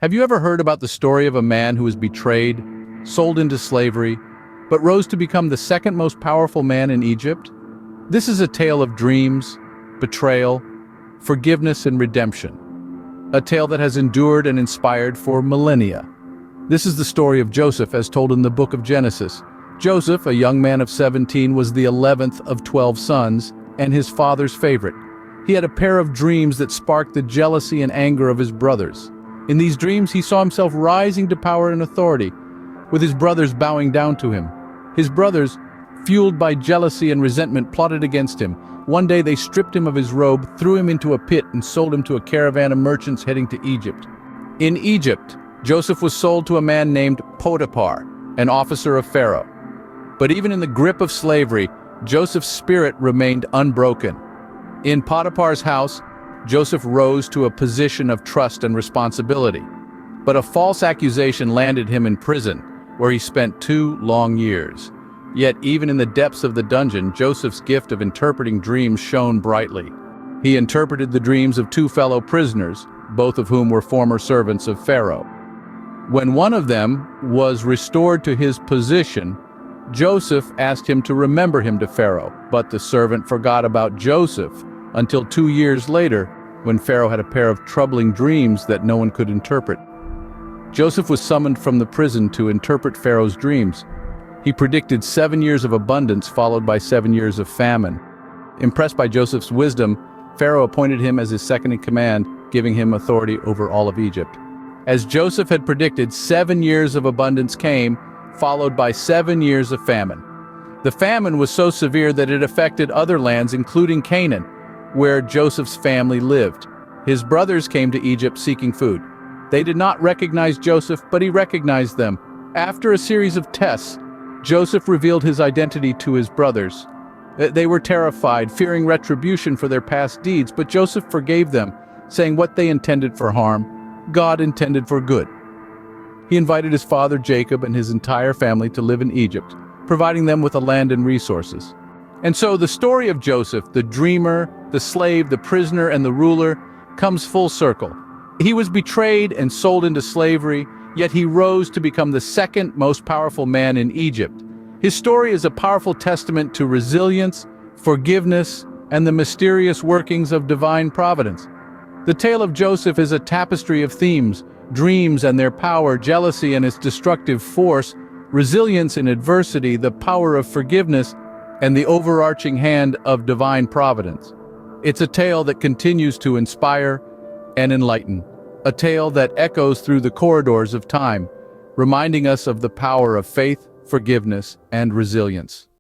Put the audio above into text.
Have you ever heard about the story of a man who was betrayed, sold into slavery, but rose to become the second most powerful man in Egypt? This is a tale of dreams, betrayal, forgiveness, and redemption. A tale that has endured and inspired for millennia. This is the story of Joseph as told in the book of Genesis. Joseph, a young man of 17, was the 11th of 12 sons and his father's favorite. He had a pair of dreams that sparked the jealousy and anger of his brothers. In these dreams, he saw himself rising to power and authority, with his brothers bowing down to him. His brothers, fueled by jealousy and resentment, plotted against him. One day they stripped him of his robe, threw him into a pit, and sold him to a caravan of merchants heading to Egypt. In Egypt, Joseph was sold to a man named Potiphar, an officer of Pharaoh. But even in the grip of slavery, Joseph's spirit remained unbroken. In Potiphar's house, Joseph rose to a position of trust and responsibility. But a false accusation landed him in prison, where he spent 2 long years. Yet even in the depths of the dungeon, Joseph's gift of interpreting dreams shone brightly. He interpreted the dreams of 2 fellow prisoners, both of whom were former servants of Pharaoh. When one of them was restored to his position, Joseph asked him to remember him to Pharaoh, but the servant forgot about Joseph until 2 years later, when Pharaoh had a pair of troubling dreams that no one could interpret. Joseph was summoned from the prison to interpret Pharaoh's dreams. He predicted 7 years of abundance followed by 7 years of famine. Impressed by Joseph's wisdom, Pharaoh appointed him as his second-in-command, giving him authority over all of Egypt. As Joseph had predicted, 7 years of abundance came, followed by 7 years of famine. The famine was so severe that it affected other lands, including Canaan, where Joseph's family lived. His brothers came to Egypt seeking food. They did not recognize Joseph, but he recognized them. After a series of tests, Joseph revealed his identity to his brothers. They were terrified, fearing retribution for their past deeds, but Joseph forgave them, saying what they intended for harm, God intended for good. He invited his father Jacob and his entire family to live in Egypt, providing them with a land and resources. And so the story of Joseph, the dreamer, the slave, the prisoner, and the ruler, comes full circle. He was betrayed and sold into slavery, yet he rose to become the second most powerful man in Egypt. His story is a powerful testament to resilience, forgiveness, and the mysterious workings of divine providence. The tale of Joseph is a tapestry of themes: dreams and their power, jealousy and its destructive force, resilience in adversity, the power of forgiveness, and the overarching hand of divine providence. It's a tale that continues to inspire and enlighten, a tale that echoes through the corridors of time, reminding us of the power of faith, forgiveness, and resilience.